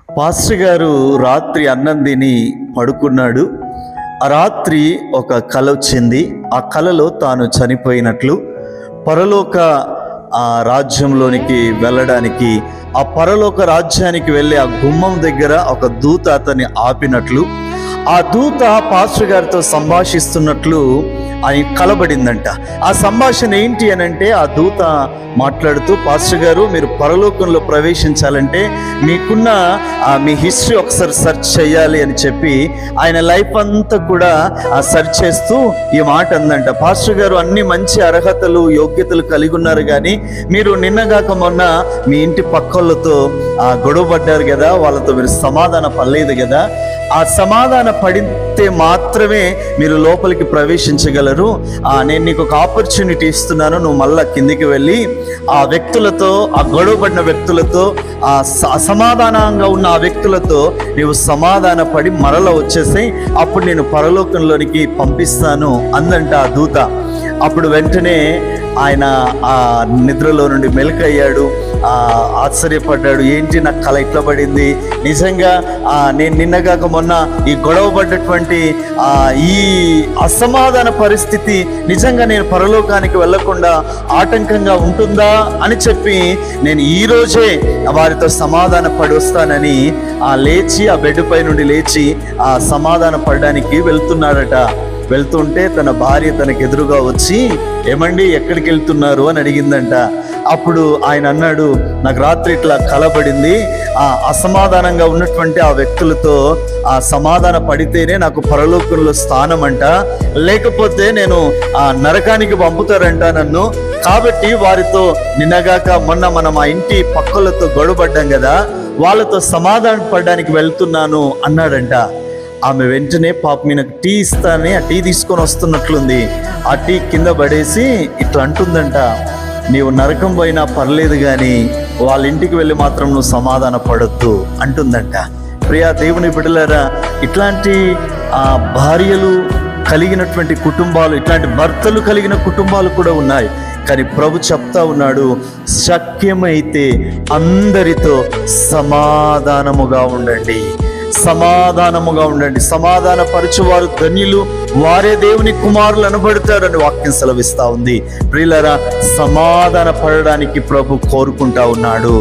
Pastor గారు రాత్రి అన్నం తిని పడుకున్నాడు. ఆ రాత్రి ఒక కల వచ్చింది. ఆ కలలో తాను చనిపోయినట్లు, పరలోక రాజ్యంలోనికి వెళ్ళడానికి, ఆ పరలోక రాజ్యానికి వెళ్ళే ఆ గుమ్మం దగ్గర ఒక దూత అతన్ని ఆపినట్లు, ఆ దూత పాస్టర్ గారితో సంభాషిస్తున్నట్లు ఆయన కలబడిందంట. ఆ సంభాషణ ఏంటి అని అంటే, ఆ దూత మాట్లాడుతూ, పాస్టర్ గారు మీరు పరలోకంలో ప్రవేశించాలంటే మీకున్న మీ హిస్టరీ ఒకసారి సెర్చ్ చేయాలి అని చెప్పి ఆయన లైఫ్ అంతా కూడా సెర్చ్ చేస్తూ ఈ మాట అందంట. పాస్టర్ గారు అన్ని మంచి అర్హతలు యోగ్యతలు కలిగి ఉన్నారు, కానీ మీరు నిన్నగాక మొన్న మీ ఇంటి పక్కలతో గొడవ పడ్డారు కదా, వాళ్ళతో మీరు సమాధాన పడలేదు కదా, ఆ సమాధాన పడితే మాత్రమే మీరు లోపలికి ప్రవేశించగలరు. నేను నీకు ఒక ఆపర్చునిటీ ఇస్తున్నాను, నువ్వు మళ్ళా కిందికి వెళ్ళి ఆ వ్యక్తులతో, ఆ గొడవపడిన వ్యక్తులతో, ఆ అసమాధానంగా ఉన్న ఆ వ్యక్తులతో నీవు సమాధాన పడి మరల వచ్చేసి అప్పుడు నేను పరలోకంలోనికి పంపిస్తాను అందంట ఆ దూత. అప్పుడు వెంటనే ఆయన ఆ నిద్రలో నుండి మెలకయ్యాడు, ఆశ్చర్యపడ్డాడు. ఏంటి నాకు కల ఇట్లా పడింది, నిజంగా నేను నిన్నగాక మొన్న ఈ గొడవ పడ్డటువంటి ఈ అసమాధాన పరిస్థితి నిజంగా నేను పరలోకానికి వెళ్ళకుండా ఆటంకంగా ఉంటుందా అని చెప్పి నేను ఈరోజే వారితో సమాధాన పడి వస్తానని లేచి ఆ బెడ్ పై నుండి లేచి సమాధాన పడడానికి వెళ్తున్నాడట. వెళ్తుంటే తన భార్య తనకు ఎదురుగా వచ్చి, ఏమండి ఎక్కడికి వెళ్తున్నారు అని అడిగిందంట. అప్పుడు ఆయన అన్నాడు, నాకు రాత్రి ఇట్లా కలబడింది, అసమాధానంగా ఉన్నటువంటి ఆ వ్యక్తులతో సమాధాన పడితేనే నాకు పరలోకంలో స్థానం అంట, లేకపోతే నేను నరకానికి పంపుతారంట నన్ను. కాబట్టి వారితో నిన్నగాక మొన్న మనం ఆ ఇంటి పక్కలతో గొడవపడ్డాం కదా, వాళ్ళతో సమాధాన పడడానికి వెళ్తున్నాను అన్నాడంట. ఆమె వెంటనే పాప నాకు టీ ఇస్తానని ఆ టీ తీసుకొని వస్తున్నట్లుంది. ఆ టీ కింద పడేసి ఇట్లా అంటుందంట, నీవు నరకం పోయినా పర్లేదు కానీ వాళ్ళ ఇంటికి వెళ్ళి మాత్రం నువ్వు సమాధాన పడొద్దు అంటుందంట. ప్రియా దేవుని బిడ్డలారా, ఇట్లాంటి భార్యలు కలిగినటువంటి కుటుంబాలు, ఇట్లాంటి భర్తలు కలిగిన కుటుంబాలు కూడా ఉన్నాయి. కానీ ప్రభు చెప్తా ఉన్నాడు, శక్యమైతే అందరితో సమాధానముగా ఉండండి, సమాధానముగా ఉండండి. సమాధాన పరచువారు ధన్యులు, వారే దేవుని కుమారులు అనబడతారని వాక్యం సెలవిస్తా ఉంది. ప్రియులారా, సమాధాన పడడానికి ప్రభు కోరుకుంటా ఉన్నాడు.